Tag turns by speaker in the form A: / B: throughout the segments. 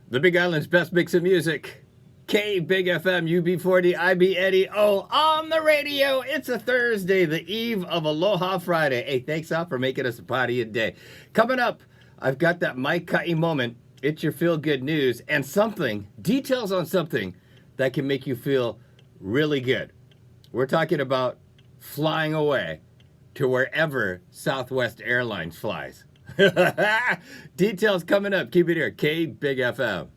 A: The Big Island's best mix of music. K Big FM, UB40, IB Eddie O on the radio. It's a Thursday, the eve of Aloha Friday. Hey, thanks all for making us a part of your day. Coming up, I've got that Mike Cutty moment. It's your feel good news and details on something that can make you feel really good. We're talking about flying away to wherever Southwest Airlines flies. Details coming up. Keep it here. K Big FM.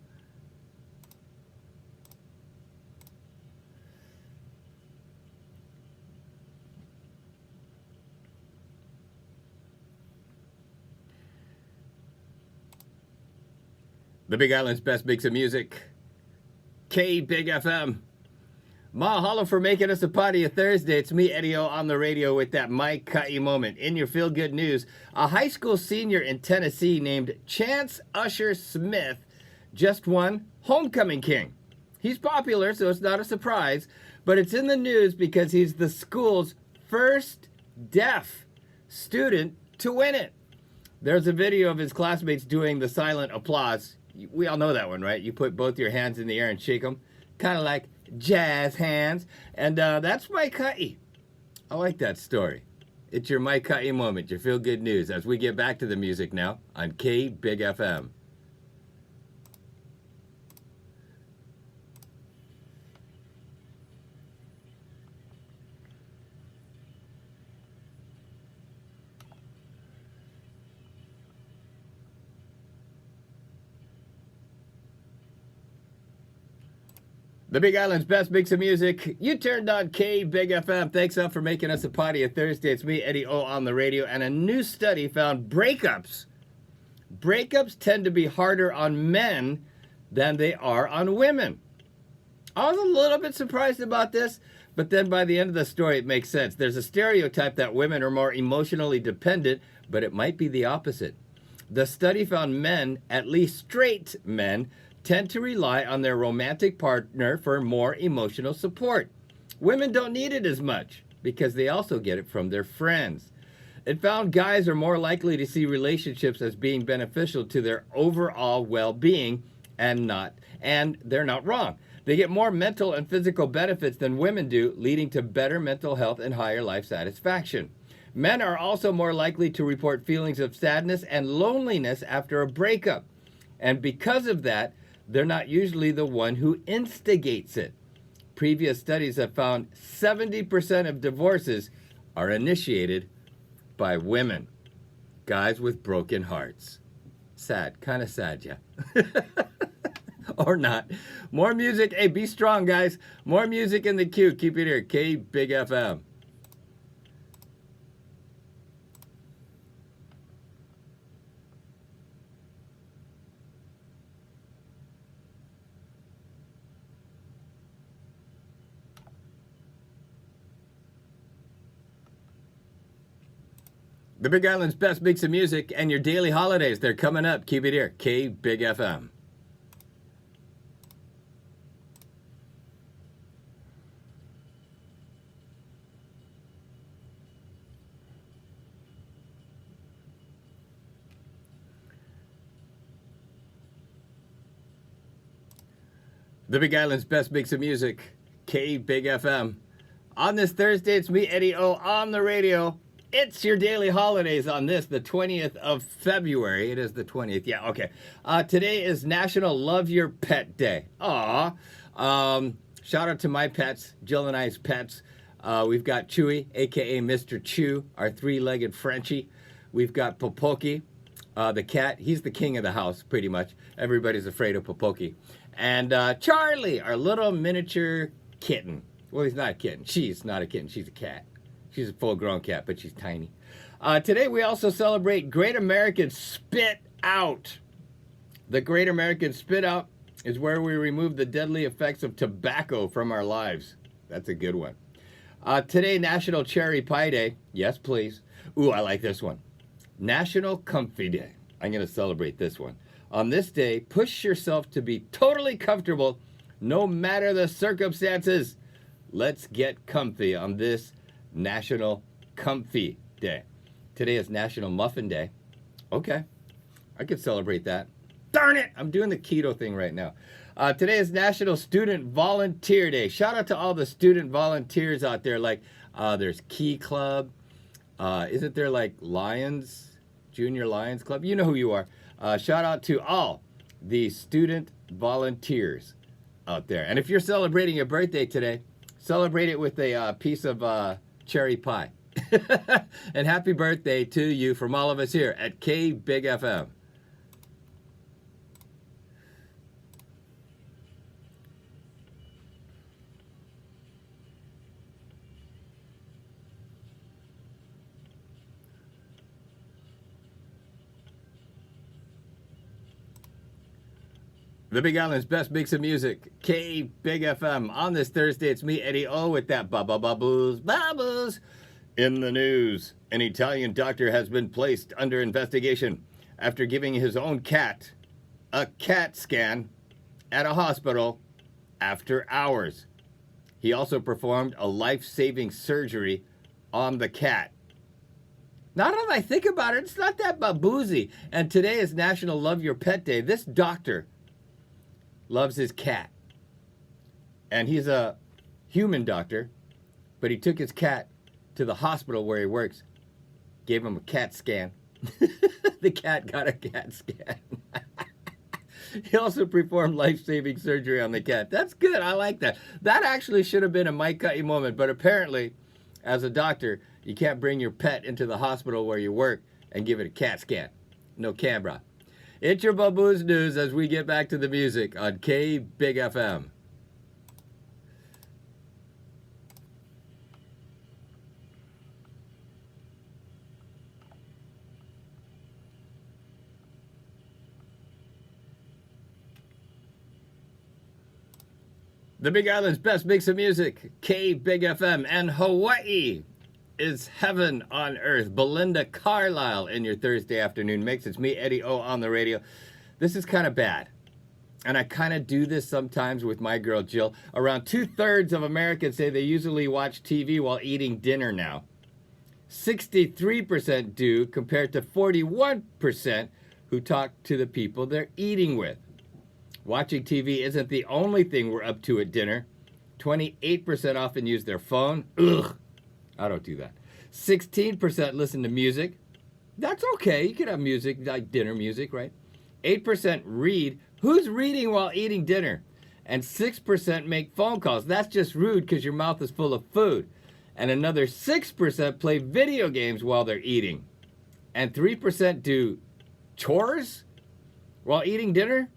A: The Big Island's best mix of music. K Big FM. Mahalo for making us a party of Thursday. It's me, Eddie O, on the radio with that Mike Cutty moment. In your feel good news, a high school senior in Tennessee named Chance Usher Smith just won Homecoming King. He's popular, so it's not a surprise, but it's in the news because he's the school's first deaf student to win it. There's a video of his classmates doing the silent applause. We all know that one, right? You put both your hands in the air and shake them, kind of like jazz hands. And that's Mike Cutty. I like that story. It's your Mike Cutty moment, your feel good news, as we get back to the music now on K Big FM. The Big Island's best mix of music. You turned on K Big FM. Thanks up for making us a party of Thursday. It's me, Eddie O, on the radio. And a new study found breakups tend to be harder on men than they are on women. I was a little bit surprised about this, but then by the end of the story, it makes sense. There's a stereotype that women are more emotionally dependent, but it might be the opposite. The study found men, at least straight men, tend to rely on their romantic partner for more emotional support. Women don't need it as much because they also get it from their friends. It found guys are more likely to see relationships as being beneficial to their overall well-being and they're not wrong. They get more mental and physical benefits than women do, leading to better mental health and higher life satisfaction. Men are also more likely to report feelings of sadness and loneliness after a breakup. And because of that, they're not usually the one who instigates it. Previous studies have found 70% of divorces are initiated by women. Guys with broken hearts. Sad, kind of sad, yeah. Or not. More music. Hey, be strong, guys. More music in the queue. Keep it here. K Big FM. The Big Island's best mix of music and your daily holidays. They're coming up. Keep it here. K Big FM. The Big Island's best mix of music. K Big FM. On this Thursday, it's me, Eddie O, on the radio. It's your daily holidays on this, the 20th of February. It is the 20th. Yeah, okay. Today is National Love Your Pet Day. Aw. Shout out to my pets, Jill and I's pets. We've got Chewy, a.k.a. Mr. Chew, our three-legged Frenchie. We've got Popoki, the cat. He's the king of the house, pretty much. Everybody's afraid of Popoki. And Charlie, our little miniature kitten. Well, he's not a kitten. She's not a kitten. She's a cat. She's a full-grown cat, but she's tiny. Today, we also celebrate Great American Spit Out. The Great American Spit Out is where we remove the deadly effects of tobacco from our lives. That's a good one. Today, National Cherry Pie Day. Yes, please. Ooh, I like this one. National Comfy Day. I'm going to celebrate this one. On this day, push yourself to be totally comfortable no matter the circumstances. Let's get comfy on this National Comfy Day. Today is National Muffin Day. Okay, I could celebrate that. Darn it! I'm doing the keto thing right now. Today is National Student Volunteer Day. Shout out to all the student volunteers out there. Like, there's Key Club. Isn't there like Lions, Junior Lions Club? You know who you are. Shout out to all the student volunteers out there. And if you're celebrating your birthday today, celebrate it with a piece of cherry pie. And happy birthday to you from all of us here at K Big FM. The Big Island's best mix of music, K Big FM. On this Thursday, it's me, Eddie O, with that bubbles. In the news, an Italian doctor has been placed under investigation after giving his own cat a CAT scan at a hospital after hours. He also performed a life-saving surgery on the cat. Now that I think about it, it's not that baboozy. And today is National Love Your Pet Day. This doctor loves his cat. And he's a human doctor, but he took his cat to the hospital where he works, gave him a CAT scan. The cat got a CAT scan. He also performed life-saving surgery on the cat. That's good. I like that. That actually should have been a Mike Cut You moment, but apparently, as a doctor, you can't bring your pet into the hospital where you work and give it a CAT scan. No camera. It's your Baboos News as we get back to the music on K Big FM. The Big Island's best mix of music, K Big FM, and Hawaii is heaven on earth. Belinda Carlisle in your Thursday afternoon mix. It's me, Eddie O, on the radio. This is kind of bad. And I kind of do this sometimes with my girl, Jill. Around 2/3 of Americans say they usually watch TV while eating dinner now. 63% do, compared to 41% who talk to the people they're eating with. Watching TV isn't the only thing we're up to at dinner. 28% often use their phone. Ugh. I don't do that. 16% listen to music. That's okay. You can have music, like dinner music, right? 8% read. Who's reading while eating dinner? And 6% make phone calls. That's just rude because your mouth is full of food. And another 6% play video games while they're eating. And 3% do chores while eating dinner?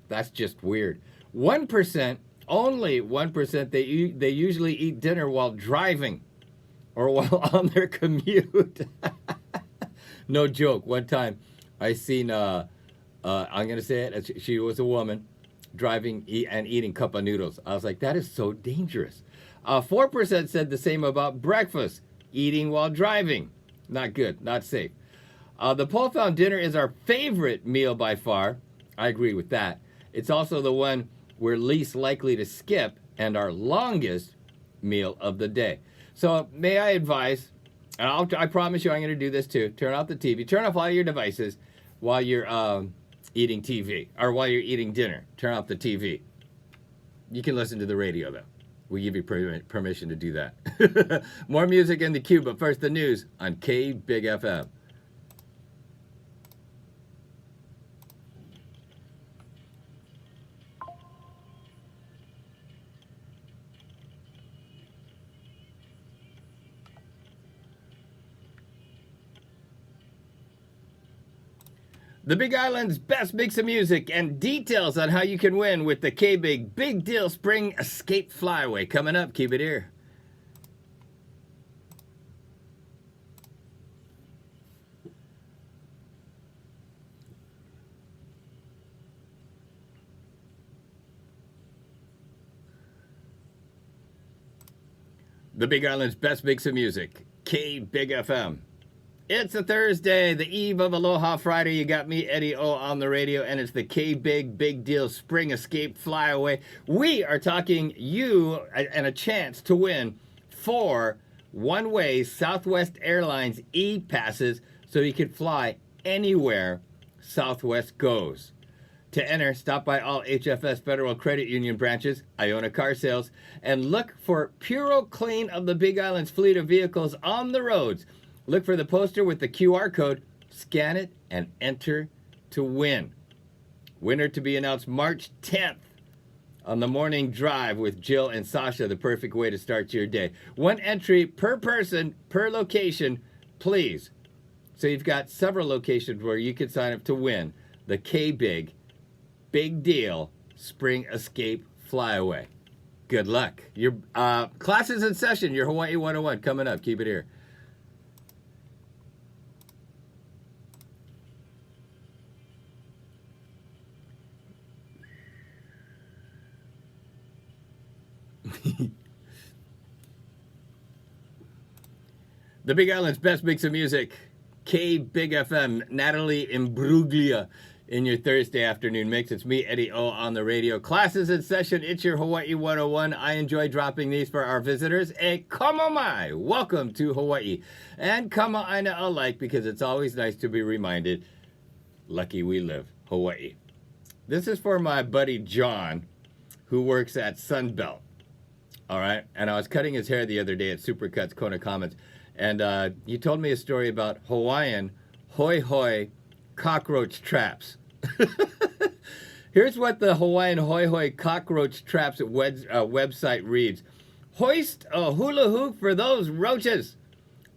A: That's just weird. 1%, only 1%, they usually eat dinner while driving or while on their commute. No joke. One time I seen, I'm going to say it, she was a woman driving and eating cup of noodles. I was like, that is so dangerous. 4% said the same about breakfast, eating while driving. Not good, not safe. The poll found dinner is our favorite meal by far. I agree with that. It's also the one we're least likely to skip and our longest meal of the day. So may I advise, and I promise you I'm going to do this too, turn off the TV, turn off all your devices while you're eating TV, or while you're eating dinner. Turn off the TV. You can listen to the radio though. We give you permission to do that. More music in the queue, but first the news on K Big FM. The Big Island's best mix of music and details on how you can win with the K-Big Big Deal Spring Escape Flyaway coming up. Keep it here. The Big Island's best mix of music, K Big FM. It's a Thursday, the eve of Aloha Friday. You got me, Eddie O, on the radio, and it's the K-Big Big Deal Spring Escape Flyaway. We are talking you and a chance to win 4 one-way Southwest Airlines E-passes so you can fly anywhere Southwest goes. To enter, stop by all HFS Federal Credit Union branches, Iona Car Sales, and look for Puro Clean of the Big Island's fleet of vehicles on the roads. Look for the poster with the QR code, scan it, and enter to win. Winner to be announced March 10th on the morning drive with Jill and Sasha, the perfect way to start your day. One entry per person, per location, please. So you've got several locations where you can sign up to win the K-Big Big Deal Spring Escape Flyaway. Good luck. Your classes in session, your Hawaii 101 coming up. Keep it here. The Big Island's best mix of music, K-Big FM, Natalie Imbruglia in your Thursday afternoon mix. It's me, Eddie O, on the radio. Classes in session, it's your Hawaii 101. I enjoy dropping these for our visitors. E kamo mai, welcome to Hawaii. And kama aina alike, because it's always nice to be reminded, lucky we live, Hawaii. This is for my buddy John, who works at Sunbelt. All right, and I was cutting his hair the other day at Supercuts Kona Commons, and he told me a story about Hawaiian hoi hoi cockroach traps. Here's what the Hawaiian hoi hoi cockroach traps website reads. Hoist a hula hoop for those roaches.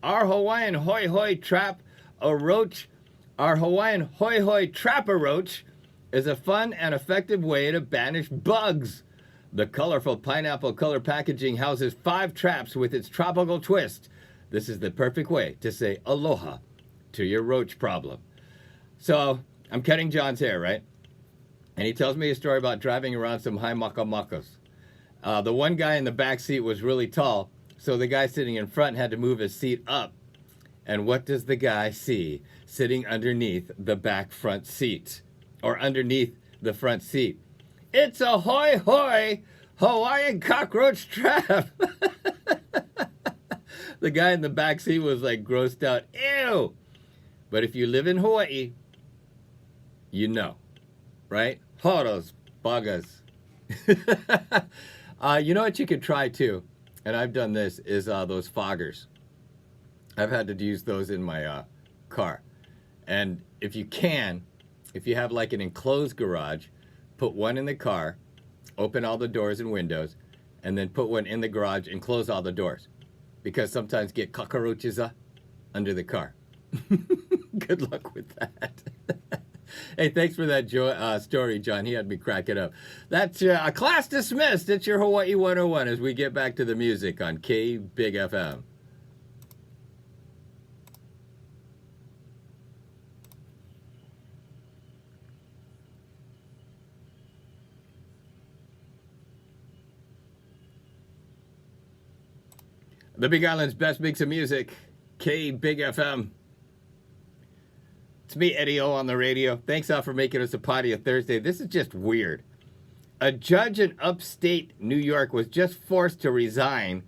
A: Our Hawaiian hoi hoi trap a roach. Our Hawaiian hoi hoi trap a roach is a fun and effective way to banish bugs. The colorful pineapple color packaging houses 5 traps with its tropical twist. This is the perfect way to say aloha to your roach problem. So I'm cutting John's hair, right? And he tells me a story about driving around some high makamakos. The one guy in the back seat was really tall, so the guy sitting in front had to move his seat up. And what does the guy see sitting underneath the back front seat? Or underneath the front seat? It's a hoi hoi Hawaiian cockroach trap. The guy in the back seat was like grossed out. Ew! But if you live in Hawaii, you know, right? Horos, bagas. You know what you could try too, and I've done this, is those foggers. I've had to use those in my car. And if you have like an enclosed garage, put one in the car, open all the doors and windows, and then put one in the garage and close all the doors. Because sometimes get cockroaches under the car. Good luck with that. Hey, thanks for that story, John. He had me cracking up. That's class dismissed. It's your Hawaii 101 as we get back to the music on K-Big FM. The Big Island's best mix of music, K-Big FM. It's me, Eddie O, on the radio. Thanks all for making us a party of Thursday. This is just weird. A judge in upstate New York was just forced to resign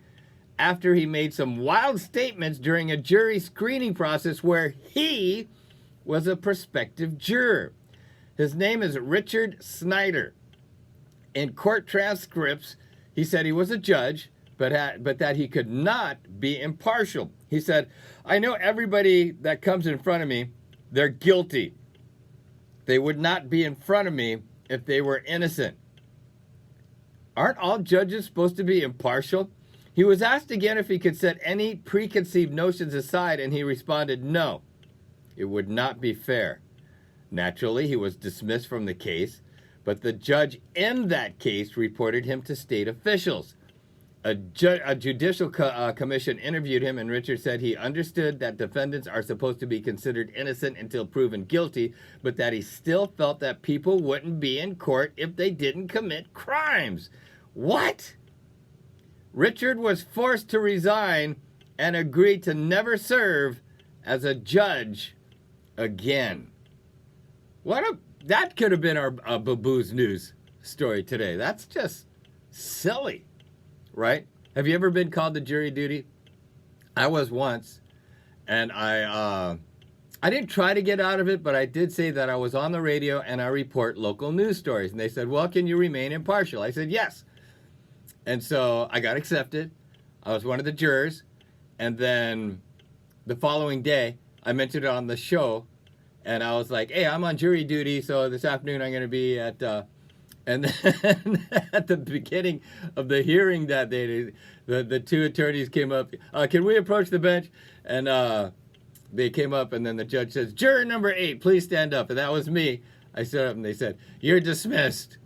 A: after he made some wild statements during a jury screening process where he was a prospective juror. His name is Richard Snyder. In court transcripts, he said he was a judge, but that he could not be impartial. He said, I know everybody that comes in front of me, they're guilty. They would not be in front of me if they were innocent. Aren't all judges supposed to be impartial? He was asked again if he could set any preconceived notions aside, and he responded, no, it would not be fair. Naturally, he was dismissed from the case, but the judge in that case reported him to state officials. A judicial commission interviewed him, and Richard said he understood that defendants are supposed to be considered innocent until proven guilty, but that he still felt that people wouldn't be in court if they didn't commit crimes. What? Richard was forced to resign and agreed to never serve as a judge again. That could have been our Baboo's News story today. That's just silly. Right? Have you ever been called to jury duty? I was once, and I I didn't try to get out of it, but I did say that I was on the radio and I report local news stories. And they said, well, can you remain impartial? I said, yes. And so I got accepted. I was one of the jurors. And then the following day, I mentioned it on the show. And I was like, hey, I'm on jury duty. So this afternoon I'm going to be at... and then at the beginning of the hearing that day, the two attorneys came up. Can we approach the bench? And they came up, and then the judge says, juror number 8, please stand up. And that was me. I stood up, and they said, you're dismissed.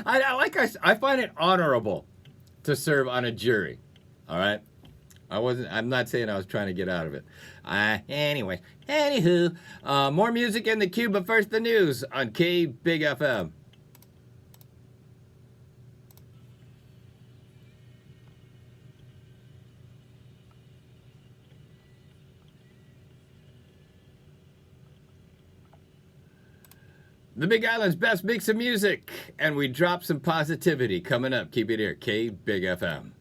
A: I find it honorable to serve on a jury. All right? I'm not saying I was trying to get out of it. Anywho, more music in the queue, but first the news on K Big FM. The Big Island's best mix of music, and we drop some positivity coming up. Keep it here, K Big FM.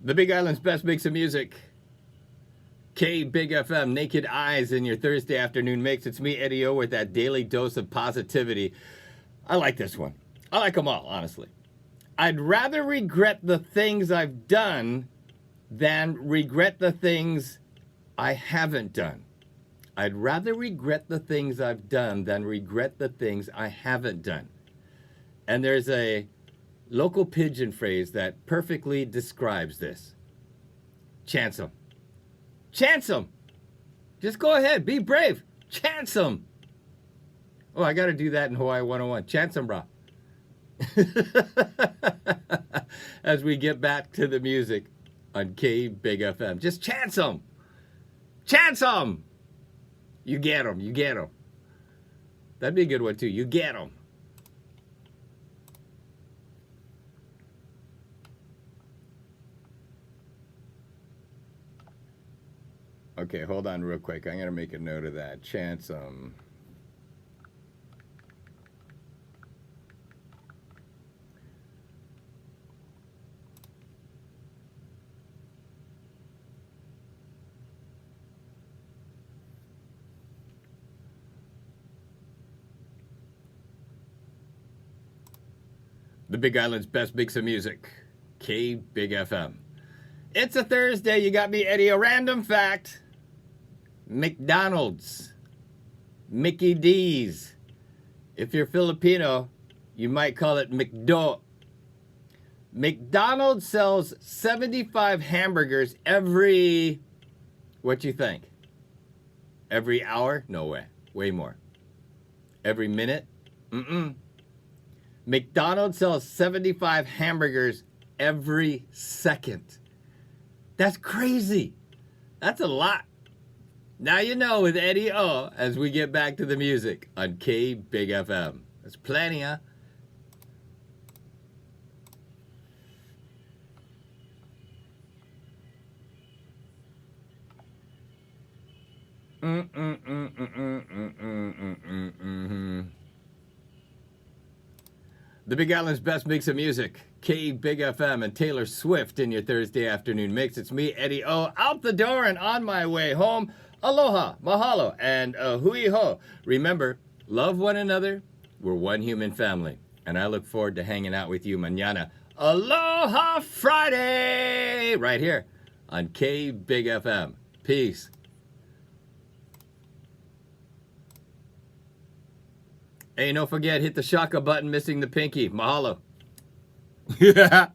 A: The Big Island's best mix of music. K Big FM, Naked Eyes in your Thursday afternoon mix. It's me, Eddie O, with that daily dose of positivity. I like this one. I like them all, honestly. I'd rather regret the things I've done than regret the things I haven't done. I'd rather regret the things I've done than regret the things I haven't done. And there's a local pidgin phrase that perfectly describes this. Chance 'em. Chance 'em. Just go ahead. Be brave. Chance 'em. Oh, I got to do that in Hawaii 101. Chance 'em, brah. As we get back to the music on K Big FM. Just chance 'em. Chance 'em. You get 'em. You get 'em. That'd be a good one, too. You get 'em. Okay, hold on real quick. I'm going to make a note of that. Chance 'em. The Big Island's best mix of music. K Big FM. It's a Thursday. You got me, Eddie. A random fact. McDonald's. Mickey D's. If you're Filipino, you might call it McDo. McDonald's sells 75 hamburgers every... What you think? Every hour? No way. Way more. Every minute? Mm-mm. McDonald's sells 75 hamburgers every second. That's crazy. That's a lot. Now you know with Eddie O as we get back to the music on K Big FM. That's plenty, huh? The Big Island's best mix of music. K Big FM and Taylor Swift in your Thursday afternoon mix. It's me, Eddie O, out the door and on my way home. Aloha, mahalo, and hui ho. Remember, love one another. We're one human family. And I look forward to hanging out with you mañana. Aloha Friday! Right here on K Big FM. Peace. Hey, don't forget, hit the shaka button, missing the pinky. Mahalo. Yeah.